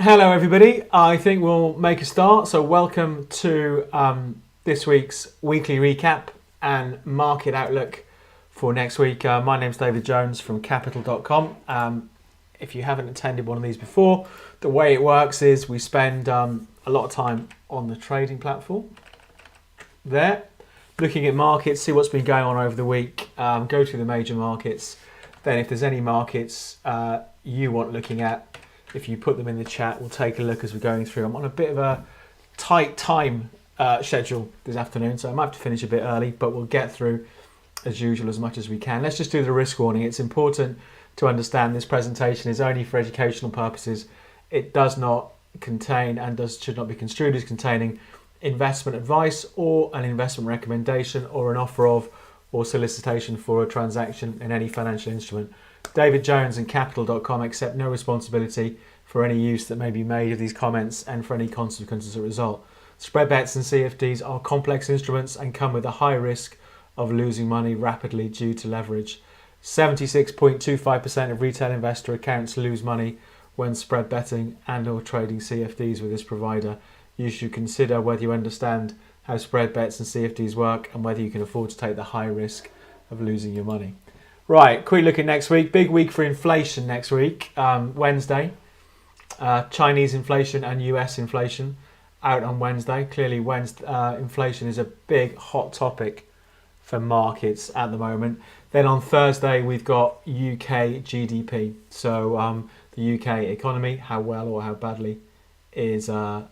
Hello everybody, I think we'll make a start. So welcome to this week's weekly recap and market outlook for next week. My name's David Jones from Capital.com. If you haven't attended one of these before, the way it works is we spend a lot of time on the trading platform there, looking at markets, see what's been going on over the week, go through the major markets. Then if there's any markets you want looking at, if you put them in the chat, we'll take a look as we're going through. I'm on a bit of a tight time schedule this afternoon, so I might have to finish a bit early, but we'll get through, as usual, as much as we can. Let's just do the risk warning. It's important to understand this presentation is only for educational purposes. It does not contain and should not be construed as containing investment advice or an investment recommendation or an offer of or solicitation for a transaction in any financial instrument. David Jones and Capital.com accept no responsibility for any use that may be made of these comments and for any consequences as a result. Spread bets and CFDs are complex instruments and come with a high risk of losing money rapidly due to leverage. 76.25% of retail investor accounts lose money when spread betting and or trading CFDs with this provider. You should consider whether you understand how spread bets and CFDs work and whether you can afford to take the high risk of losing your money. Right, quick look at next week. Big week for inflation next week, Wednesday. Chinese inflation and US inflation out on Wednesday. Clearly, inflation is a big hot topic for markets at the moment. Then on Thursday, we've got UK GDP. So the UK economy, how well or how badly is the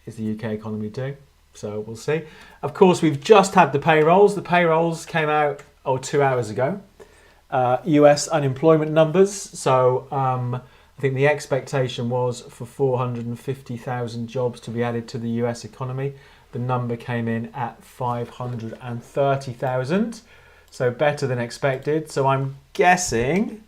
UK economy doing? So we'll see. Of course, we've just had the payrolls. The payrolls came out 2 hours ago. US unemployment numbers. So I think the expectation was for 450,000 jobs to be added to the US economy. The number came in at 530,000. So better than expected. So I'm guessing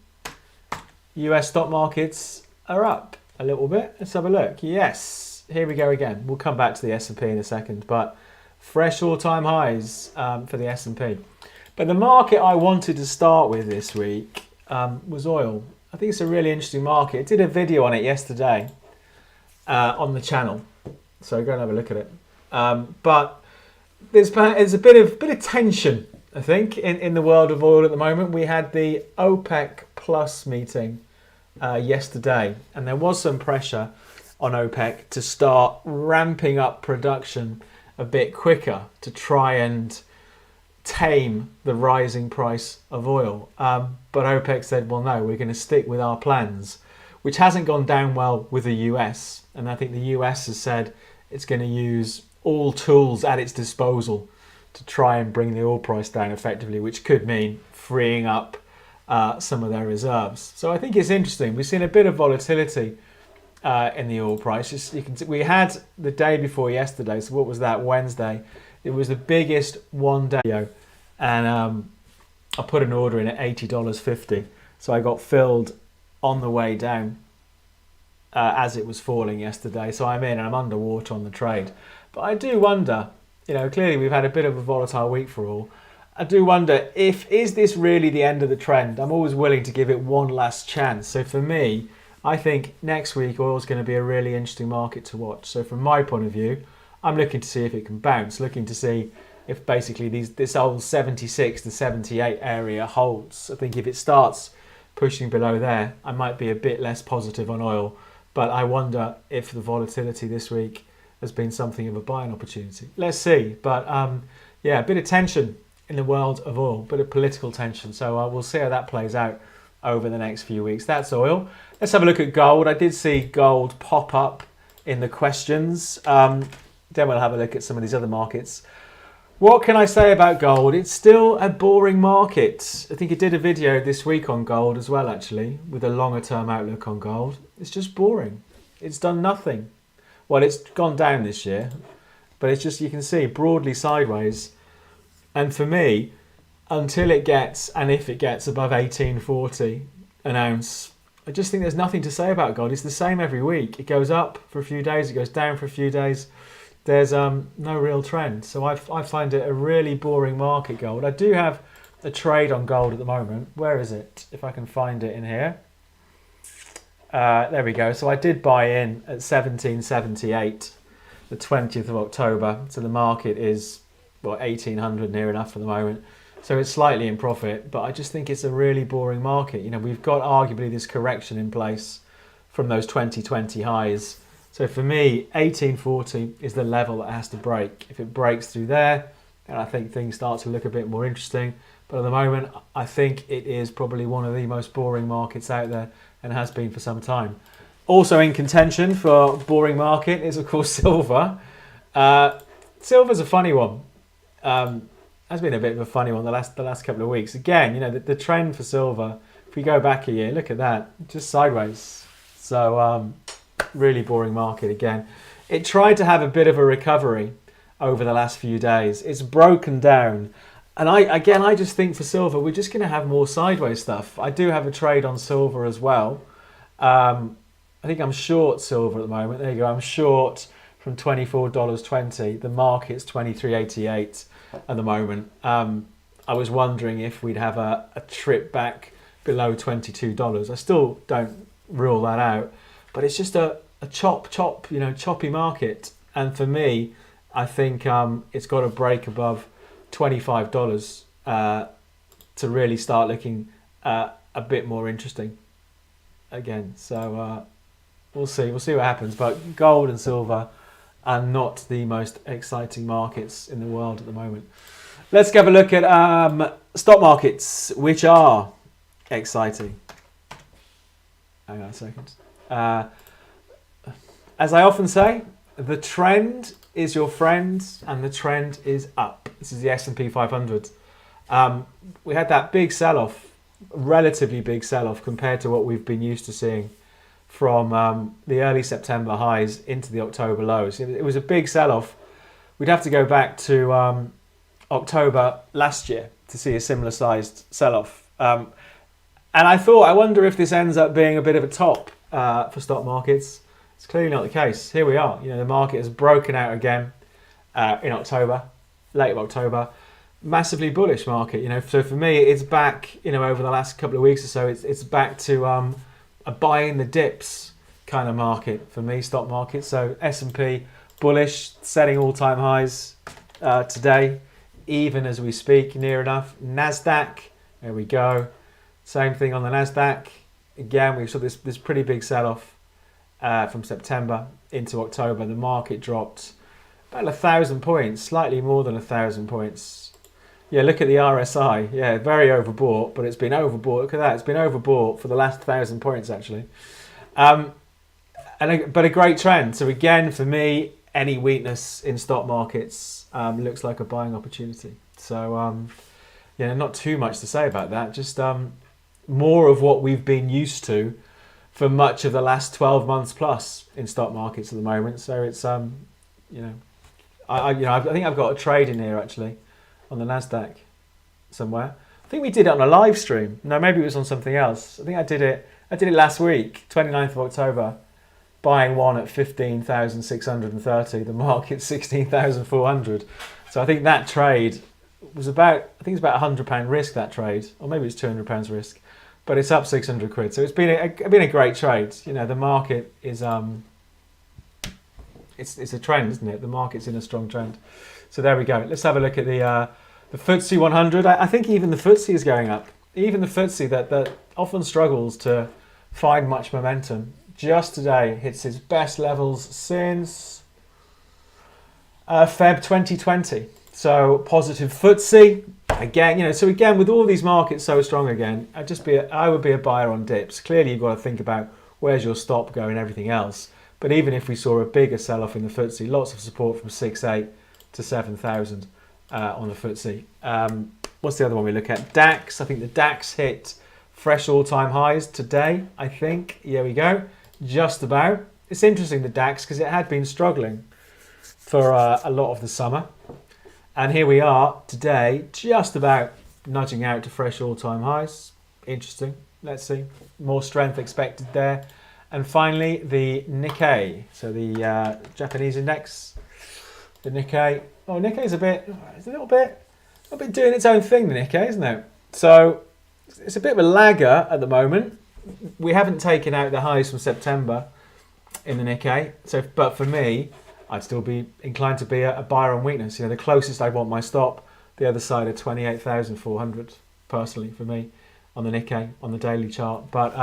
US stock markets are up a little bit. Let's have a look. Yes, here we go again. We'll come back to the S&P in a second, but fresh all-time highs for the S&P. But the market I wanted to start with this week was oil. I think it's a really interesting market. I did a video on it yesterday on the channel, so go and have a look at it. But there's a bit of tension, I think, in the world of oil at the moment. We had the OPEC Plus meeting yesterday, and there was some pressure on OPEC to start ramping up production a bit quicker to try and tame the rising price of oil. But OPEC said, well, no, we're going to stick with our plans, which hasn't gone down well with the US. And I think the US has said it's going to use all tools at its disposal to try and bring the oil price down effectively, which could mean freeing up some of their reserves. So I think it's interesting. We've seen a bit of volatility in the oil price. You can see, we had the day before yesterday. So what was that? Wednesday. It was the biggest one day, and I put an order in at $80.50. So I got filled on the way down as it was falling yesterday. So I'm in and I'm underwater on the trade. But I do wonder, clearly we've had a bit of a volatile week for oil. I do wonder is this really the end of the trend? I'm always willing to give it one last chance. So for me, I think next week oil is going to be a really interesting market to watch. So from my point of view, I'm looking to see if it can bounce, looking to see if basically this old 76 to 78 area holds. I think if it starts pushing below there, I might be a bit less positive on oil. But I wonder if the volatility this week has been something of a buying opportunity. Let's see. But yeah, a bit of tension in the world of oil, a bit of political tension. So we'll see how that plays out over the next few weeks. That's oil. Let's have a look at gold. I did see gold pop up in the questions. Then we'll have a look at some of these other markets. What can I say about gold? It's still a boring market. I think I did a video this week on gold as well, actually, with a longer term outlook on gold. It's just boring. It's done nothing. Well, it's gone down this year, but it's just, you can see, broadly sideways. And for me, until it gets, and if it gets above 1840 an ounce, I just think there's nothing to say about gold. It's the same every week. It goes up for a few days, it goes down for a few days. There's no real trend. So I find it a really boring market, gold. I do have a trade on gold at the moment. Where is it? If I can find it in here. There we go. So I did buy in at 1778, the 20th of October. So the market is, well, 1800 near enough for the moment. So it's slightly in profit, but I just think it's a really boring market. You know, we've got arguably this correction in place from those 2020 highs. So for me, 1840 is the level that has to break. If it breaks through there, then I think things start to look a bit more interesting. But at the moment, I think it is probably one of the most boring markets out there and has been for some time. Also in contention for boring market is, of course, silver. Silver's a funny one. Has been a bit of a funny one the last couple of weeks. Again, you know, the trend for silver, if we go back a year, look at that, just sideways. So really boring market again. It tried to have a bit of a recovery over the last few days. It's broken down. And I just think for silver, we're just going to have more sideways stuff. I do have a trade on silver as well. I think I'm short silver at the moment. There you go. I'm short from $24.20. The market's $23.88 at the moment. I was wondering if we'd have a trip back below $22. I still don't rule that out, but it's just a choppy market. And for me, I think it's got to break above $25 to really start looking a bit more interesting again. So we'll see what happens. But gold and silver are not the most exciting markets in the world at the moment. Let's have a look at stock markets, which are exciting. Hang on a second. As I often say, the trend is your friend, and the trend is up. This is the S&P 500. We had that big sell-off, relatively big sell-off compared to what we've been used to seeing from the early September highs into the October lows. It was a big sell-off. We'd have to go back to October last year to see a similar sized sell-off. And I wonder if this ends up being a bit of a top for stock markets. It's clearly not the case. Here we are. You know, the market has broken out again in October, late October. Massively bullish market. You know, so for me, it's back. You know, over the last couple of weeks or so, it's back to a buying the dips kind of market for me, stock market. So S&P bullish, setting all-time highs today, even as we speak, near enough. NASDAQ, there we go. Same thing on the NASDAQ. Again, we saw this pretty big sell-off from September into October. The market dropped about 1,000 points, slightly more than 1,000 points. Yeah, look at the RSI. Yeah, very overbought, but it's been overbought. Look at that. It's been overbought for the last 1,000 points, actually. But a great trend. So again, for me, any weakness in stock markets looks like a buying opportunity. So, yeah, not too much to say about that. Just more of what we've been used to for much of the last 12 months plus in stock markets at the moment. So it's, I think I've got a trade in here, actually, on the NASDAQ somewhere. I think we did it on a live stream. No, maybe it was on something else. I think I did it last week, 29th of October, buying one at 15,630, the market 16,400. So I think that trade was about £100 risk, that trade, or maybe it's £200 risk, but it's up 600 quid. So it's been a great trade. You know, the market is it's a trend, isn't it? The market's in a strong trend. So there we go. Let's have a look at the FTSE 100. I think even the FTSE is going up. Even the FTSE that often struggles to find much momentum, just today hits its best levels since Feb 2020. So positive FTSE again. You know, so again with all these markets so strong again, I would be a buyer on dips. Clearly, you've got to think about where's your stop go and everything else. But even if we saw a bigger sell-off in the FTSE, lots of support from 6,800 to 7,000 on the FTSE. What's the other one we look at? DAX. I think the DAX hit fresh all-time highs today, I think. Here we go. Just about. It's interesting, the DAX, because it had been struggling for a lot of the summer. And here we are today, just about nudging out to fresh all-time highs. Interesting. Let's see. More strength expected there. And finally, the Nikkei. So the Japanese index. The Nikkei. Oh, Nikkei's it's a little bit doing its own thing, the Nikkei, isn't it? So it's a bit of a lagger at the moment. we haven't taken out the highs from September in the Nikkei. So, but for me, I'd still be inclined to be a buyer on weakness. You know, the closest I want my stop, the other side of 28,400, personally for me, on the Nikkei, on the daily chart. But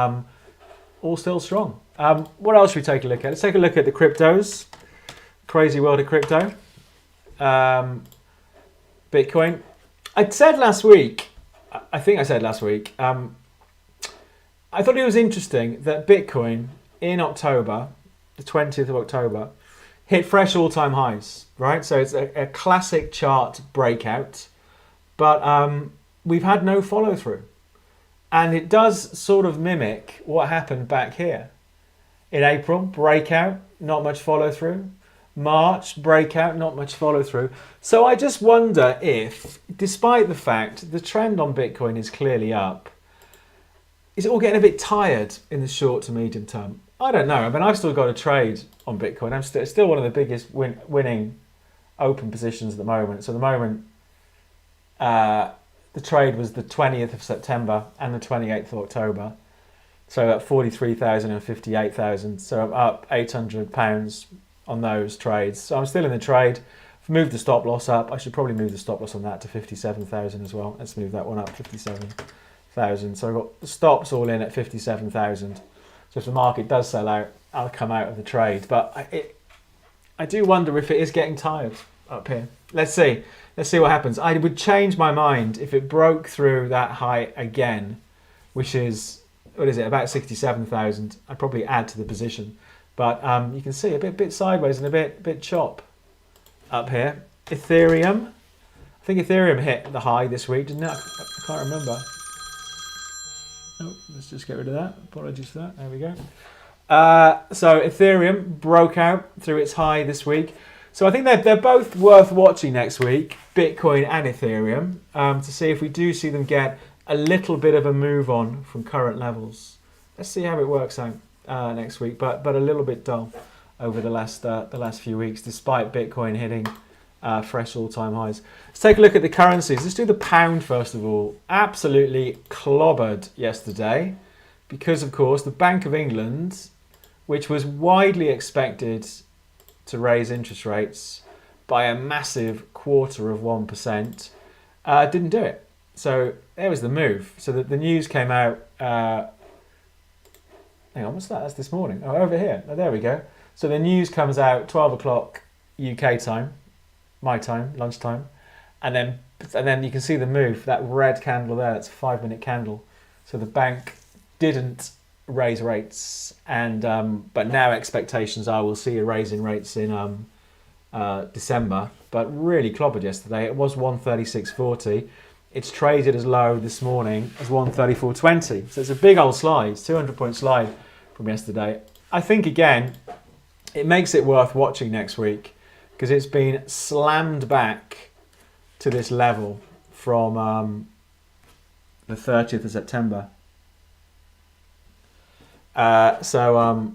all still strong. What else should we take a look at? Let's take a look at the cryptos. Crazy world of crypto. Bitcoin. I said last week, I think I said last week, I thought it was interesting that Bitcoin in October, the 20th of October, hit fresh all-time highs, right? So it's a classic chart breakout, but we've had no follow-through. And it does sort of mimic what happened back here. In April, breakout, not much follow-through. March, breakout, not much follow-through. So I just wonder if, despite the fact the trend on Bitcoin is clearly up, is it all getting a bit tired in the short to medium term? I don't know. I mean, I've still got a trade on Bitcoin. I'm still one of the biggest winning open positions at the moment. So at the moment, the trade was the 20th of September and the 28th of October. So at 43,000 and 58,000. So I'm up £800 on those trades. So I'm still in the trade. I've moved the stop loss up. I should probably move the stop loss on that to 57,000 as well. Let's move that one up, 57,000. So I've got the stops all in at 57,000. So if the market does sell out, I'll come out of the trade. But I do wonder if it is getting tired up here. Let's see. Let's see what happens. I would change my mind if it broke through that high again, which is, what is it, about 67,000. I'd probably add to the position. But you can see a bit sideways and a bit chop up here. Ethereum. I think Ethereum hit the high this week, didn't it? I can't remember. Oh, let's just get rid of that. Apologies for that. There we go. So Ethereum broke out through its high this week. So I think they're both worth watching next week, Bitcoin and Ethereum, to see if we do see them get a little bit of a move on from current levels. Let's see how it works out next week, but a little bit dull over the last few weeks, despite Bitcoin hitting fresh all-time highs. Let's take a look at the currencies. Let's do the pound first of all. Absolutely clobbered yesterday because, of course, the Bank of England, which was widely expected to raise interest rates by a massive 0.25%, didn't do it. So there was the move. So the news came out. Hang on, what's that? That's this morning. Oh, over here. Oh, there we go. So the news comes out 12 o'clock UK time, my time, lunchtime, and then you can see the move. That red candle there. That's a 5-minute candle. So the bank didn't raise rates, and but now expectations are we'll see a raise in rates in December. But really clobbered yesterday. It was 136.40. It's traded as low this morning as 134.20. So it's a big old slide. It's 200-point slide from yesterday. I think again, it makes it worth watching next week because it's been slammed back to this level from the 30th of September. So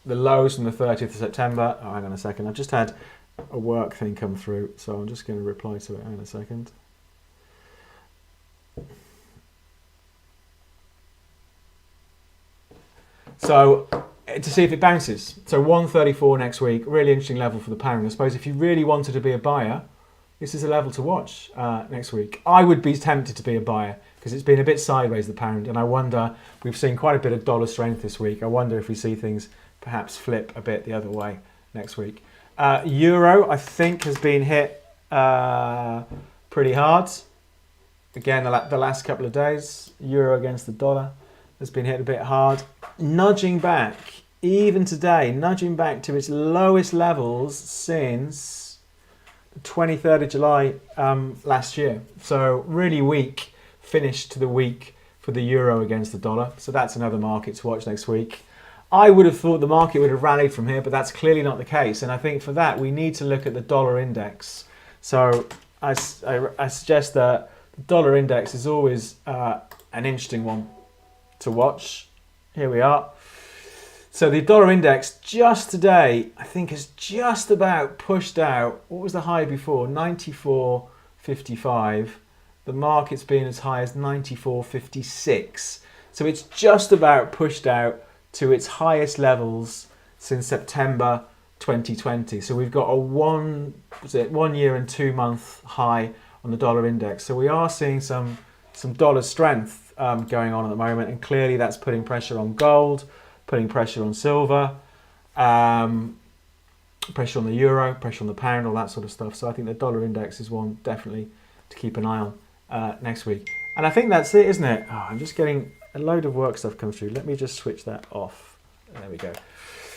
the lows from the 30th of September. Oh, hang on a second. I've just had a work thing come through, so I'm just going to reply to it. Hang on a second. So to see if it bounces. So 134 next week, really interesting level for the pound. I suppose if you really wanted to be a buyer, this is a level to watch next week. I would be tempted to be a buyer because it's been a bit sideways, the pound, and I wonder, we've seen quite a bit of dollar strength this week. I wonder if we see things perhaps flip a bit the other way next week. Euro, I think, has been hit pretty hard. Again, the last couple of days, euro against the dollar has been hit a bit hard. Nudging back, even today, nudging back to its lowest levels since the 23rd of July last year. So really weak finish to the week for the euro against the dollar. So that's another market to watch next week. I would have thought the market would have rallied from here, but that's clearly not the case. And I think for that, we need to look at the dollar index. So I suggest that the dollar index is always an interesting one to watch. Here we are. So the dollar index just today, I think, has just about pushed out. What was the high before? 94.55. The market's been as high as 94.56. So it's just about pushed out to its highest levels since September 2020. So we've got a 1 year and 2 month high on the dollar index. So we are seeing some dollar strength going on at the moment, and clearly that's putting pressure on gold, putting pressure on silver, pressure on the euro, pressure on the pound, all that sort of stuff. So I think the dollar index is one definitely to keep an eye on next week. And I think that's it, isn't it? Oh, I'm just getting a load of work stuff come through. Let me just switch that off. There we go.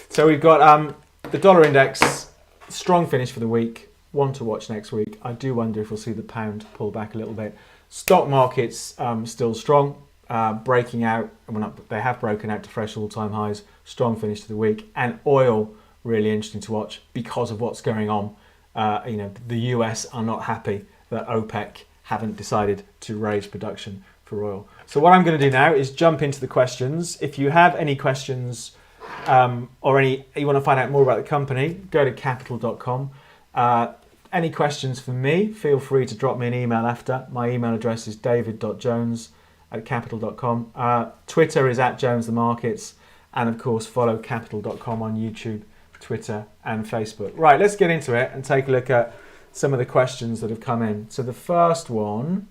So we've got the dollar index, strong finish for the week, one to watch next week. I do wonder if we'll see the pound pull back a little bit. Stock markets still strong, breaking out. They have broken out to fresh all-time highs. Strong finish to the week. And oil, really interesting to watch because of what's going on. The US are not happy that OPEC haven't decided to raise production for oil. So what I'm going to do now is jump into the questions. If you have any questions or you want to find out more about the company, go to Capital.com. Any questions for me, feel free to drop me an email after. My email address is david.jones@Capital.com. Twitter is @JonesTheMarkets. And of course, follow Capital.com on YouTube, Twitter and Facebook. Right, let's get into it and take a look at some of the questions that have come in. So the first one,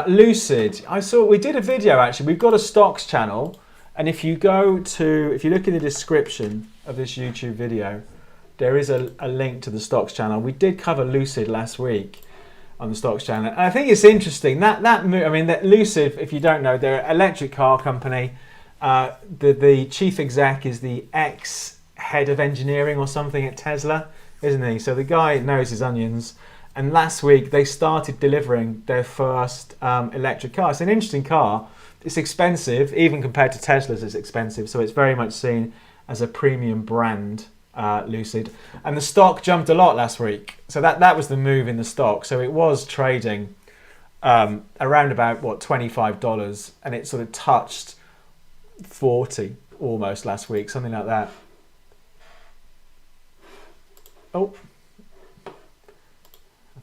Lucid. We did a video actually. We've got a stocks channel, and if you look in the description of this YouTube video, there is a link to the stocks channel. We did cover Lucid last week on the stocks channel. And I think it's interesting that Lucid, if you don't know, they're an electric car company. The chief exec is the ex-head of engineering or something at Tesla, isn't he? So the guy knows his onions. And last week they started delivering their first electric car. It's an interesting car. It's expensive, even compared to Tesla's. It's expensive, so it's very much seen as a premium brand, Lucid. And the stock jumped a lot last week. So that was the move in the stock. So it was trading around about $25, and it sort of touched 40 almost last week, something like that. Oh, I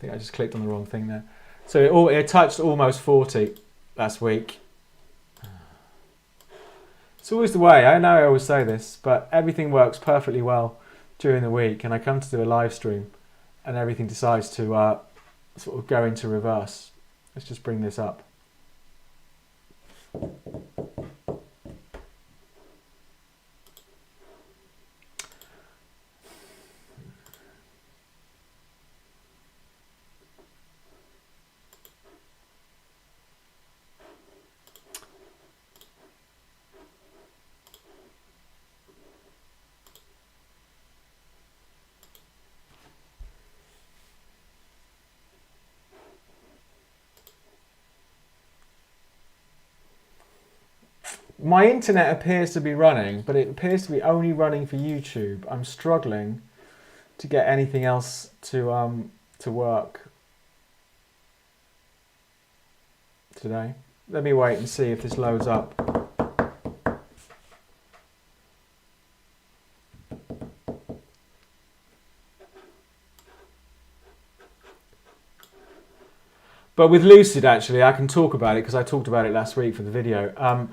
think I just clicked on the wrong thing there. So it touched almost 40 last week. It's always the way. I know I always say this, but everything works perfectly well during the week, and I come to do a live stream and everything decides to sort of go into reverse. Let's just bring this up. My internet appears to be running, but it appears to be only running for YouTube. I'm struggling to get anything else to work today. Let me wait and see if this loads up. But with Lucid, actually, I can talk about it because I talked about it last week for the video. I'm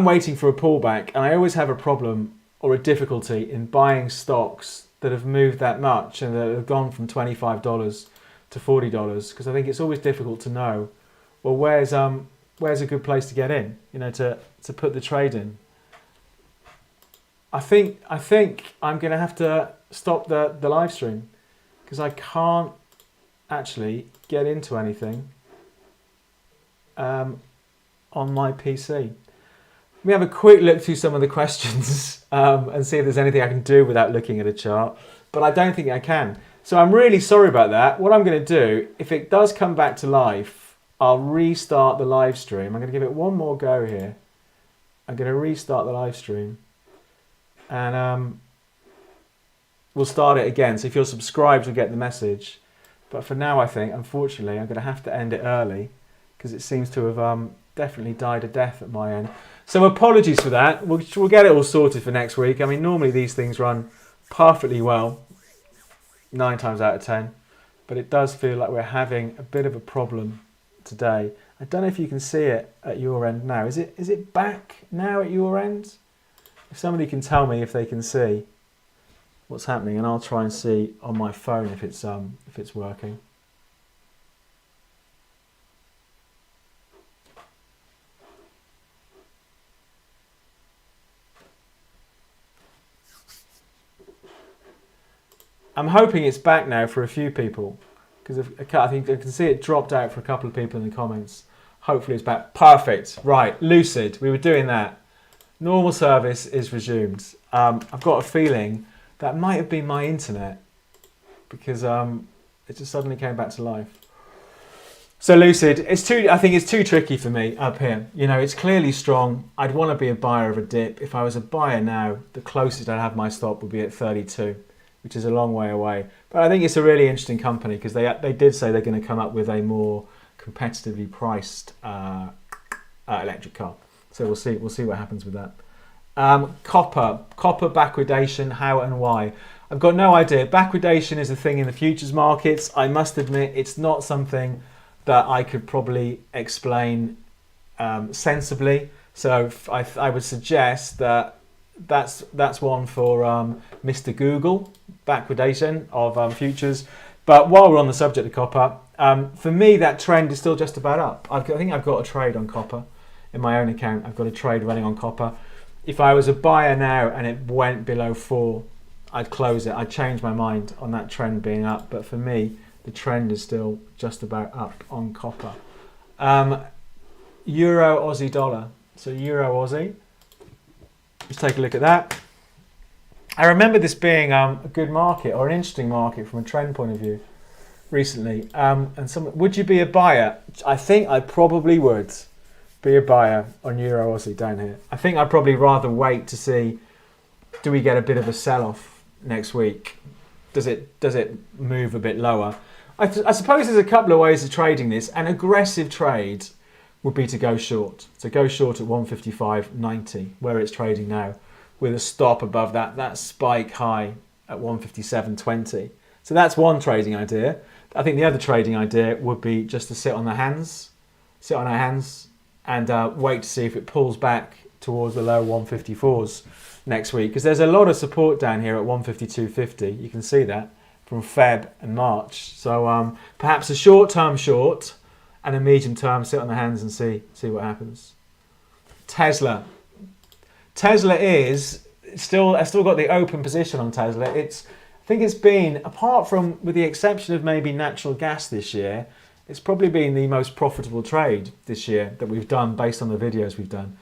waiting for a pullback, and I always have a problem or a difficulty in buying stocks that have moved that much and that have gone from $25 to $40, because I think it's always difficult to know, well, where's a good place to get in, to put the trade in. I think I'm going to have to stop the live stream because I can't actually get into anything on my PC. Let me have a quick look through some of the questions and see if there's anything I can do without looking at a chart, but I don't think I can. So I'm really sorry about that. What I'm going to do, if it does come back to life, I'll restart the live stream. I'm going to give it one more go here. I'm going to restart the live stream, and we'll start it again. So if you're subscribed, you'll get the message. But for now, I think, unfortunately, I'm going to have to end it early because it seems to have definitely died a death at my end. So apologies for that. We'll get it all sorted for next week. I mean, normally these things run perfectly well, 9 times out of 10. But it does feel like we're having a bit of a problem today. I don't know if you can see it at your end now. Is it back now at your end? If somebody can tell me if they can see what's happening, and I'll try and see on my phone if it's working. I'm hoping it's back now for a few people, because I think I can see it dropped out for a couple of people in the comments. Hopefully it's back. Perfect. Right, Lucid. We were doing that. Normal service is resumed. I've got a feeling that might have been my internet, because it just suddenly came back to life. So Lucid, I think it's too tricky for me up here. You know, it's clearly strong. I'd want to be a buyer of a dip. If I was a buyer now, the closest I'd have my stop would be at 32, which is a long way away. But I think it's a really interesting company, because they did say they're going to come up with a more competitively priced electric car. So we'll see what happens with that. Copper backwardation, how and why? I've got no idea. Backwardation is a thing in the futures markets. I must admit, it's not something that I could probably explain sensibly. So I would suggest that's one for Mr. Google, backwardation of futures. But while we're on the subject of copper, for me that trend is still just about up. I think I've got a trade on copper in my own account. I've got a trade running on copper. If I was a buyer now and it went below 4, I'd close it. I'd change my mind on that trend being up. But for me, the trend is still just about up on copper. Euro Aussie dollar. So Euro Aussie. Let's take a look at that. I remember this being a good market, or an interesting market from a trend point of view recently. Would you be a buyer? I think I probably would be a buyer on Euro Aussie down here. I think I'd probably rather wait to see, do we get a bit of a sell-off next week? Does it move a bit lower? I suppose there's a couple of ways of trading this. An aggressive trade would be to go short. So go short at 155.90, where it's trading now, with a stop above that spike high at 157.20. So that's one trading idea. I think the other trading idea would be just to sit on our hands, and wait to see if it pulls back towards the low 154s next week, because there's a lot of support down here at 152.50. You can see that from Feb and March. So perhaps a short-term short and a medium-term sit on the hands and see what happens. Tesla is still, I've still got the open position on Tesla. I think it's been, apart from, with the exception of maybe natural gas this year, it's probably been the most profitable trade this year that we've done based on the videos we've done.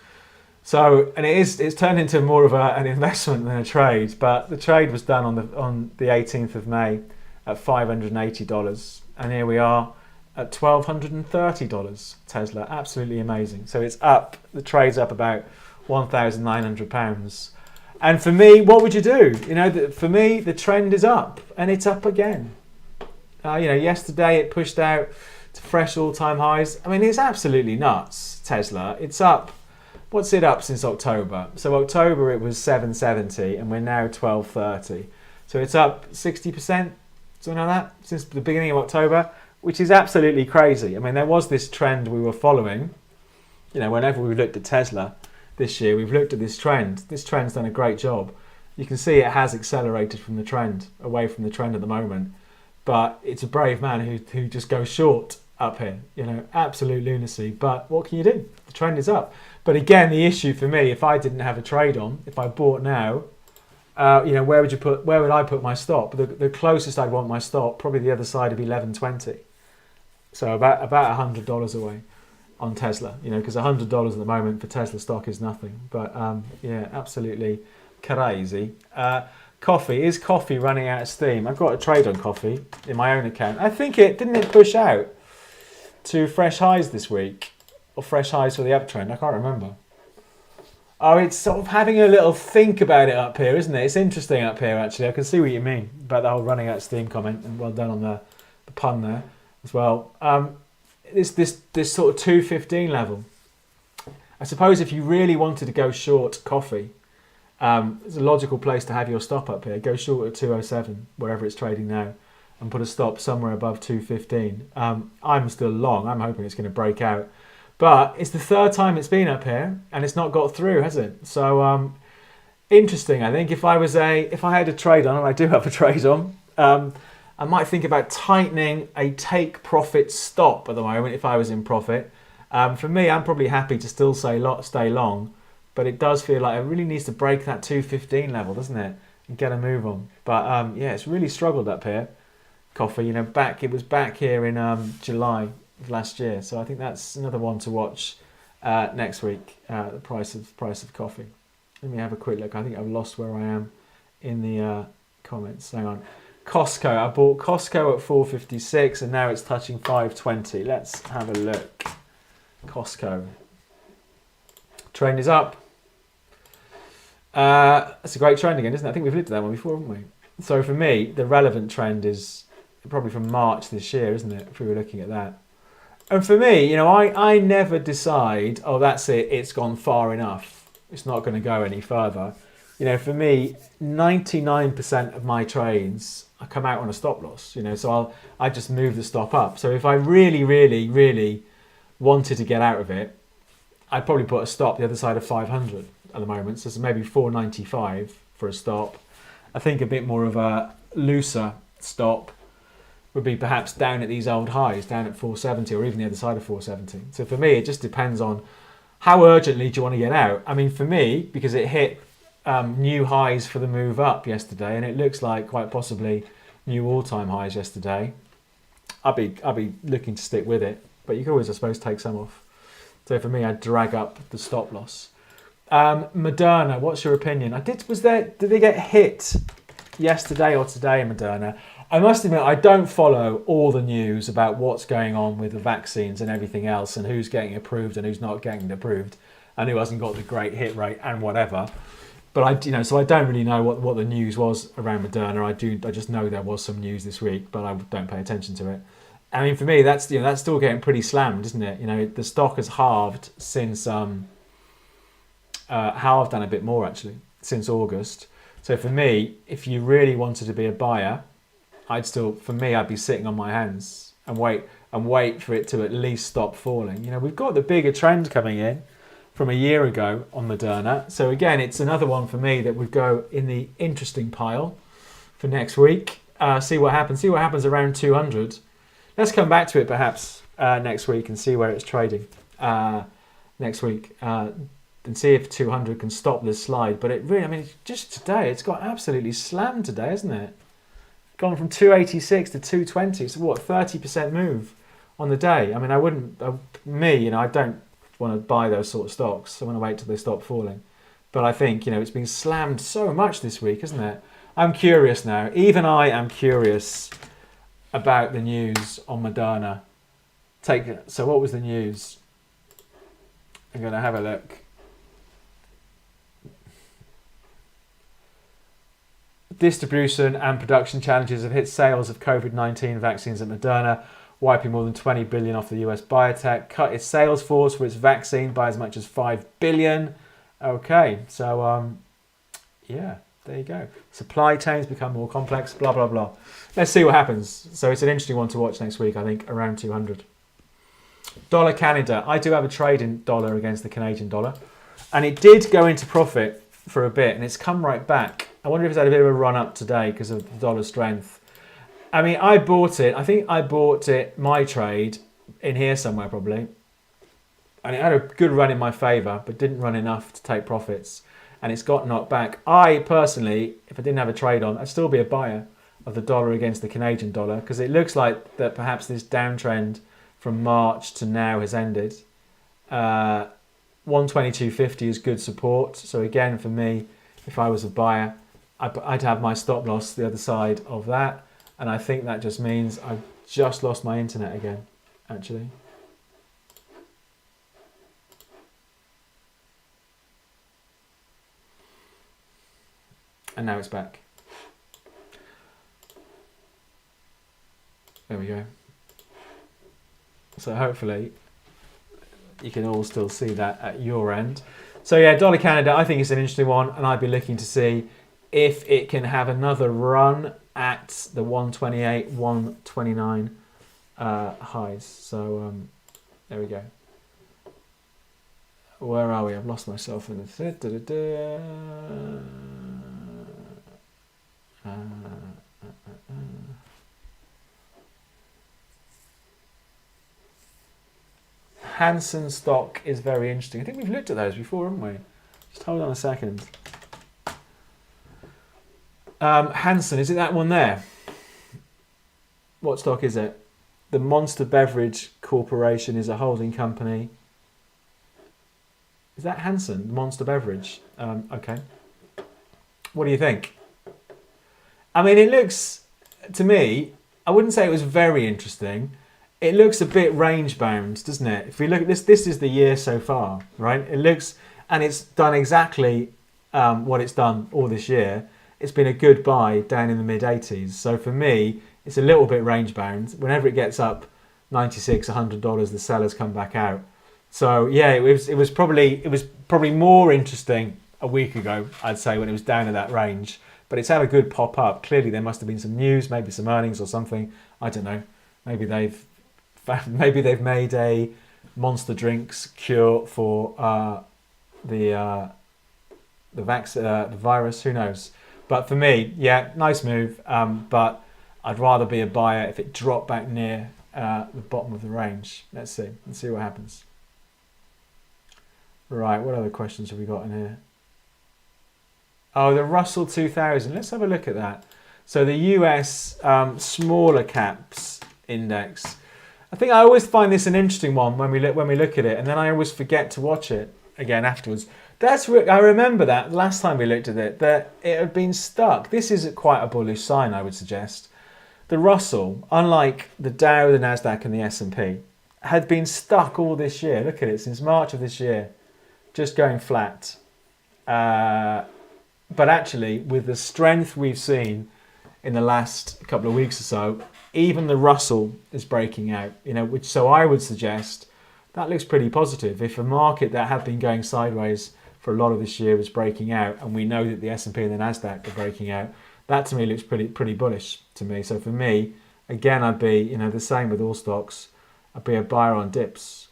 So, and it's turned into more of an investment than a trade, but the trade was done on the 18th of May at $580, and here we are at $1,230 Tesla. Absolutely amazing. So it's up, the trade's up about £1,900. And for me, what would you do? You know, for me, the trend is up, and it's up again. Yesterday it pushed out to fresh all-time highs. I mean, it's absolutely nuts, Tesla. It's up. What's it up since October? So October it was 770, and we're now 1230. So it's up 60%, something like that, since the beginning of October, which is absolutely crazy. I mean, there was this trend we were following. You know, whenever we looked at Tesla this year, we've looked at this trend. This trend's done a great job. You can see it has accelerated from the trend, away from the trend at the moment. But it's a brave man who just goes short up here. You know, absolute lunacy. But what can you do? The trend is up. But again, the issue for me, if I didn't have a trade on, if I bought now, where would I put my stop? The closest I'd want my stop, probably the other side of 1120. So about $100 away on Tesla. You know, because $100 at the moment for Tesla stock is nothing. But yeah, absolutely crazy. Coffee. Is coffee running out of steam? I've got a trade on coffee in my own account. I think didn't it push out to fresh highs this week? Or fresh highs for the uptrend? I can't remember. Oh, it's sort of having a little think about it up here, isn't it? It's interesting up here, actually. I can see what you mean about the whole running out of steam comment, and well done on the pun there as well. This sort of 215 level. I suppose if you really wanted to go short coffee, it's a logical place to have your stop up here. Go short at 207, wherever it's trading now, and put a stop somewhere above 215. I'm still long. I'm hoping it's going to break out. But it's the third time it's been up here and it's not got through, has it? So interesting. I think if I had a trade on, and I do have a trade on, I might think about tightening a take profit stop at the moment if I was in profit. For me, I'm probably happy to still stay long, but it does feel like it really needs to break that 215 level, doesn't it? And get a move on. But yeah, it's really struggled up here. Coffee, it was back here in July of last year. So I think that's another one to watch next week, the price of coffee. Let me have a quick look. I think I've lost where I am in the comments. Hang on. Costco. I bought Costco at 456 and now it's touching 520. Let's have a look. Costco. Trend is up. That's a great trend again, isn't it? I think we've looked at that one before, haven't we? So for me, the relevant trend is probably from March this year, isn't it? If we were looking at that. And for me, I never decide, oh, that's it, it's gone far enough. It's not going to go any further. For me, 99% of my trades, I come out on a stop loss. So I just move the stop up. So if I really, really, really wanted to get out of it, I'd probably put a stop the other side of 500 at the moment. So it's maybe 495 for a stop. I think a bit more of a looser stop would be perhaps down at these old highs, down at 470 or even the other side of 470. So for me, it just depends on how urgently do you want to get out. I mean, for me, because it hit new highs for the move up yesterday, and it looks like quite possibly new all-time highs yesterday, I'll be looking to stick with it. But you can always, I suppose, take some off. So for me, I'd drag up the stop loss. Moderna, what's your opinion? Did they get hit yesterday or today in Moderna? I must admit, I don't follow all the news about what's going on with the vaccines and everything else and who's getting approved and who's not getting approved and who hasn't got the great hit rate and whatever. But so I don't really know what the news was around Moderna. I just know there was some news this week, but I don't pay attention to it. I mean, for me, that's still getting pretty slammed, isn't it? The stock has halved since halved and a bit more actually since August. So for me, if you really wanted to be a buyer, I'd be sitting on my hands and wait for it to at least stop falling. We've got the bigger trend coming in from a year ago on Moderna. So again, it's another one for me that would go in the interesting pile for next week. See what happens. See what happens around 200. Let's come back to it perhaps next week and see where it's trading next week and see if 200 can stop this slide. But it really, just today, it's got absolutely slammed today, hasn't it? Gone from 286 to 220. So what, 30% move on the day? I don't want to buy those sort of stocks. I want to wait till they stop falling. But I think, it's been slammed so much this week, isn't it? I'm curious now. Even I am curious about the news on Moderna. So what was the news? I'm going to have a look. Distribution and production challenges have hit sales of COVID-19 vaccines at Moderna, wiping more than 20 billion off the US biotech. Cut its sales force for its vaccine by as much as 5 billion. Okay, so yeah, there you go. Supply chains become more complex, blah, blah, blah. Let's see what happens. So it's an interesting one to watch next week, I think, around 200. Dollar Canada. I do have a trade in dollar against the Canadian dollar. And it did go into profit for a bit, and it's come right back. I wonder if it's had a bit of a run up today because of the dollar strength. I bought it. I think I bought it, my trade, in here somewhere probably. And it had a good run in my favour, but didn't run enough to take profits. And it's got knocked back. I personally, if I didn't have a trade on, I'd still be a buyer of the dollar against the Canadian dollar because it looks like that perhaps this downtrend from March to now has ended. 122.50 is good support. So again, for me, if I was a buyer, I'd have my stop loss the other side of that. And I think that just means I've just lost my internet again, actually. And now it's back. There we go. So hopefully you can all still see that at your end. So yeah, dollar Canada, I think it's an interesting one, and I'd be looking to see if it can have another run at the 128, 129 highs. So there we go. Where are we? I've lost myself in the... Hansen stock is very interesting. I think we've looked at those before, haven't we? Just hold on a second. Hansen, is it that one there? What stock is it? The Monster Beverage Corporation is a holding company. Is that Hansen, Monster Beverage? Okay. What do you think? I mean, it looks, to me, I wouldn't say it was very interesting. It looks a bit range bound, doesn't it? If we look at this is the year so far, right? It looks, and it's done exactly what it's done all this year. It's been a good buy down in the mid 80s. So for me, it's a little bit range bound. Whenever it gets up $96, $100, the sellers come back out. So yeah, it was probably more interesting a week ago, I'd say, when it was down in that range. But it's had a good pop up. Clearly, there must have been some news, maybe some earnings or something. I don't know. Maybe they've made a Monster drinks cure for the virus. Who knows? But for me, yeah, nice move. But I'd rather be a buyer if it dropped back near the bottom of the range. Let's see. Let's see what happens. Right, what other questions have we got in here? Oh, the Russell 2000. Let's have a look at that. So the US smaller caps index. I think I always find this an interesting one when we look at it, and then I always forget to watch it again afterwards. I remember that last time we looked at it, that it had been stuck. This is quite a bullish sign, I would suggest. The Russell, unlike the Dow, the NASDAQ and the S&P, had been stuck all this year. Look at it, since March of this year, just going flat. But actually, with the strength we've seen in the last couple of weeks or so, even the Russell is breaking out, so I would suggest that looks pretty positive. If a market that had been going sideways for a lot of this year was breaking out, and we know that the S&P and the NASDAQ are breaking out, that to me looks pretty bullish to me. So for me, again, I'd be, the same with all stocks. I'd be a buyer on dips,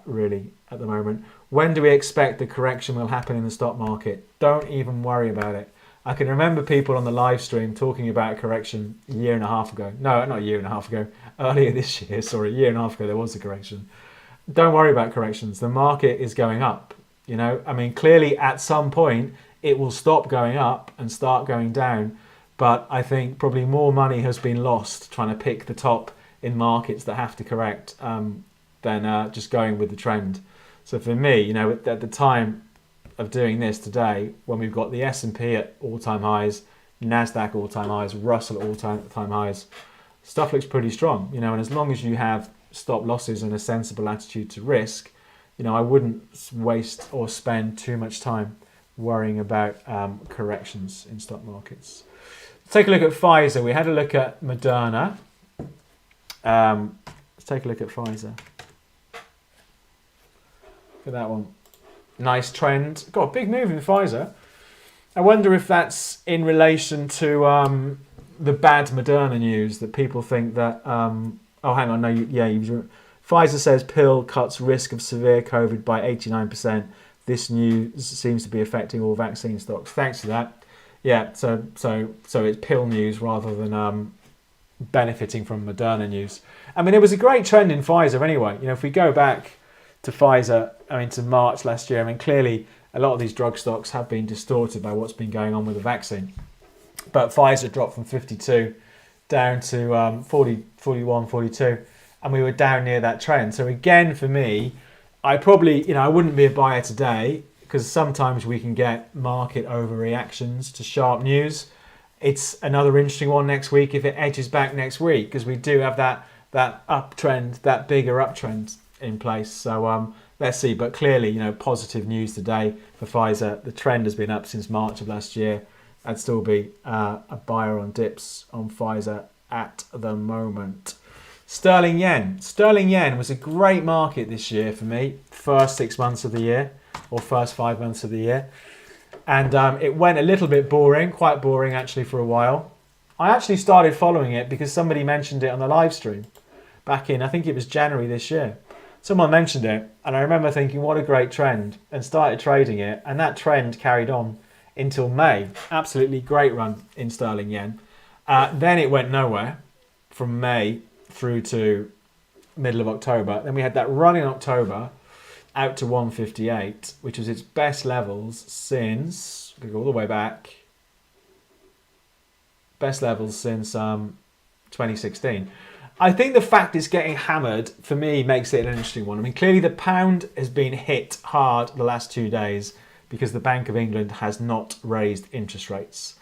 really, at the moment. When do we expect the correction will happen in the stock market? Don't even worry about it. I can remember people on the live stream talking about a correction a year and a half ago. No, not a year and a half ago. Earlier this year, sorry, a year and a half ago, there was a correction. Don't worry about corrections. The market is going up. Clearly at some point it will stop going up and start going down. But I think probably more money has been lost trying to pick the top in markets that have to correct than just going with the trend. So for me, at the time of doing this today, when we've got the S&P at all-time highs, NASDAQ all-time highs, Russell all-time highs, stuff looks pretty strong. And as long as you have stop losses and a sensible attitude to risk, I wouldn't waste or spend too much time worrying about corrections in stock markets. Let's take a look at Pfizer. We had a look at Moderna. Let's take a look at Pfizer. Look at that one. Nice trend. Got a big move in Pfizer. I wonder if that's in relation to the bad Moderna news, that people think that... oh, hang on. No, Pfizer says pill cuts risk of severe COVID by 89%. This news seems to be affecting all vaccine stocks. Thanks for that. Yeah, so it's pill news rather than benefiting from Moderna news. It was a great trend in Pfizer anyway. If we go back to Pfizer, to March last year, clearly a lot of these drug stocks have been distorted by what's been going on with the vaccine. But Pfizer dropped from 52 down to 40, 41, 42, and we were down near that trend. So again, for me, I probably, I wouldn't be a buyer today, because sometimes we can get market overreactions to sharp news. It's another interesting one next week if it edges back next week, because we do have that uptrend, that bigger uptrend in place. So let's see. But clearly, positive news today for Pfizer. The trend has been up since March of last year. I'd still be a buyer on dips on Pfizer at the moment. Sterling yen. Sterling yen was a great market this year for me. First 6 months of the year, or first 5 months of the year. And it went a little bit boring, quite boring actually for a while. I actually started following it because somebody mentioned it on the live stream back in, I think it was January this year. Someone mentioned it, and I remember thinking, what a great trend, and started trading it, and that trend carried on until May. Absolutely great run in sterling yen. Then it went nowhere from May through to middle of October. Then we had that run in October out to 158, which was its best levels since, we go all the way back, best levels since 2016. I think the fact it's getting hammered, for me, makes it an interesting one. I mean, clearly the pound has been hit hard the last 2 days because the Bank of England has not raised interest rates.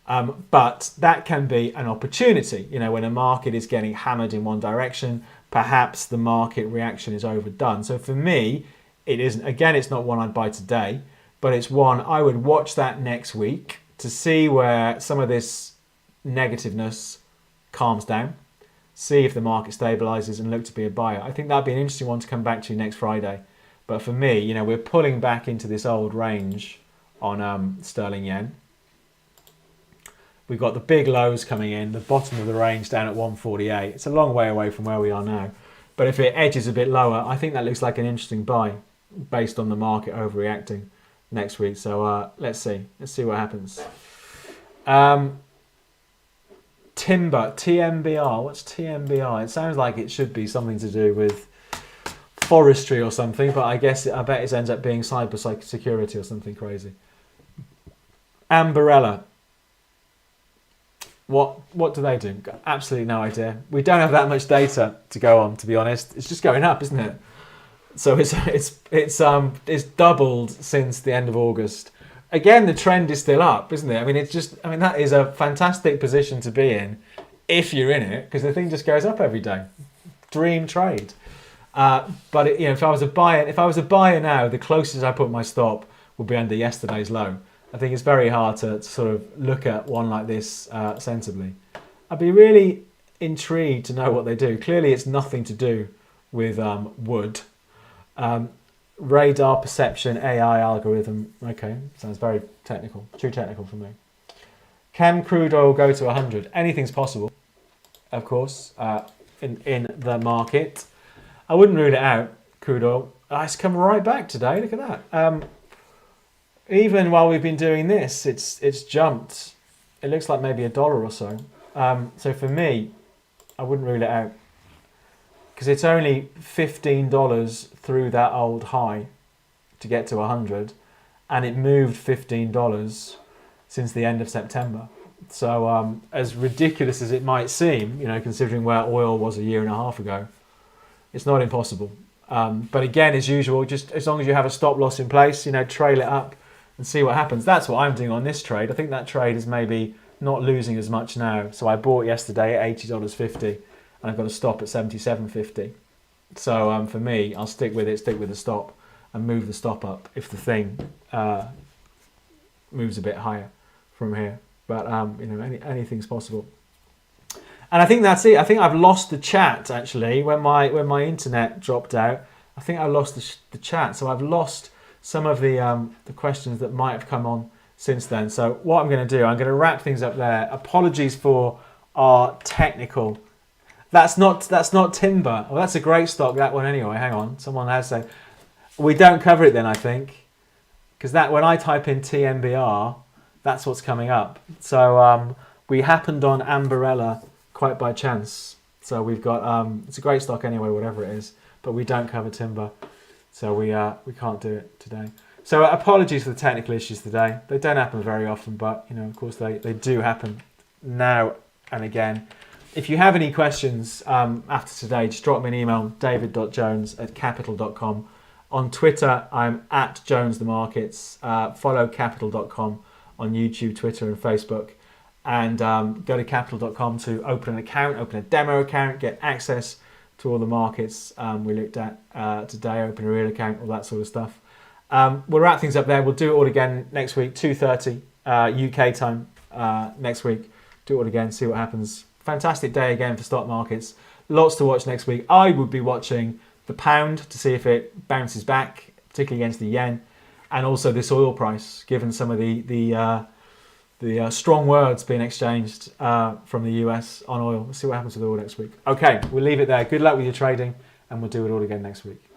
But that can be an opportunity. You know, when a market is getting hammered in one direction, perhaps the market reaction is overdone. So for me, it isn't. Again, it's not one I'd buy today, but it's one I would watch that next week to see where some of this negativeness calms down, see if the market stabilizes and look to be a buyer. I think that'd be an interesting one to come back to next Friday. But for me, you know, we're pulling back into this old range on sterling yen. We've got the big lows coming in, the bottom of the range down at 148. It's a long way away from where we are now. But if it edges a bit lower, I think that looks like an interesting buy based on the market overreacting next week. So let's see. Let's see what happens. Timber, TMBR. What's TMBR? It sounds like it should be something to do with forestry or something, but I bet it ends up being cyber security or something crazy. Ambarella. What do they do? Got absolutely no idea. We don't have that much data to go on, to be honest. It's just going up, isn't it? So it's doubled since the end of August. Again, the trend is still up, isn't it? I mean, that is a fantastic position to be in if you're in it, because the thing just goes up every day. Dream trade. But if I was a buyer now, the closest I put my stop would be under yesterday's low. I think it's very hard to sort of look at one like this sensibly. I'd be really intrigued to know what they do. Clearly, it's nothing to do with wood. Radar perception, AI algorithm. Okay, sounds very technical. Too technical for me. Can crude oil go to 100? Anything's possible, of course, in the market. I wouldn't rule it out, crude oil. It's come right back today. Look at that. Even while we've been doing this, it's jumped. It looks like maybe $1 or so. So for me, I wouldn't rule it out, because it's only $15 through that old high to get to 100, and it moved $15 since the end of September. So as ridiculous as it might seem, considering where oil was a year and a half ago, it's not impossible. But again, as usual, just as long as you have a stop loss in place, trail it up and see what happens. That's what I'm doing on this trade. I think that trade is maybe not losing as much now. So I bought yesterday at $80.50, and I've got a stop at $77.50. So for me, I'll stick with the stop, and move the stop up if the thing moves a bit higher from here. But anything's possible. And I think that's it. I think I've lost the chat actually when my internet dropped out. I think I lost the chat, so I've lost some of the questions that might have come on since then. So what I'm going to do, I'm going to wrap things up there. Apologies for our technical. That's not timber. Well, that's a great stock, that one anyway. Hang on, someone has said we don't cover it then, I think, because that when I type in TMBR, that's what's coming up. So we happened on Ambarella quite by chance. So we've got it's a great stock anyway, whatever it is, but we don't cover timber, so we can't do it today. So apologies for the technical issues today. They don't happen very often, but of course they do happen now and again. If you have any questions after today, just drop me an email, david.jones@capital.com. On Twitter, I'm at Jones the Markets. Follow Capital.com on YouTube, Twitter, and Facebook. And go to Capital.com to open an account, open a demo account, get access to all the markets we looked at today, open a real account, all that sort of stuff. We'll wrap things up there. We'll do it all again next week, 2:30 UK time next week. Do it all again, see what happens. Fantastic day again for stock markets. Lots to watch next week. I would be watching the pound to see if it bounces back, particularly against the yen, and also this oil price, given some of the strong words being exchanged from the US on oil. We'll see what happens with oil next week. Okay, we'll leave it there. Good luck with your trading, and we'll do it all again next week.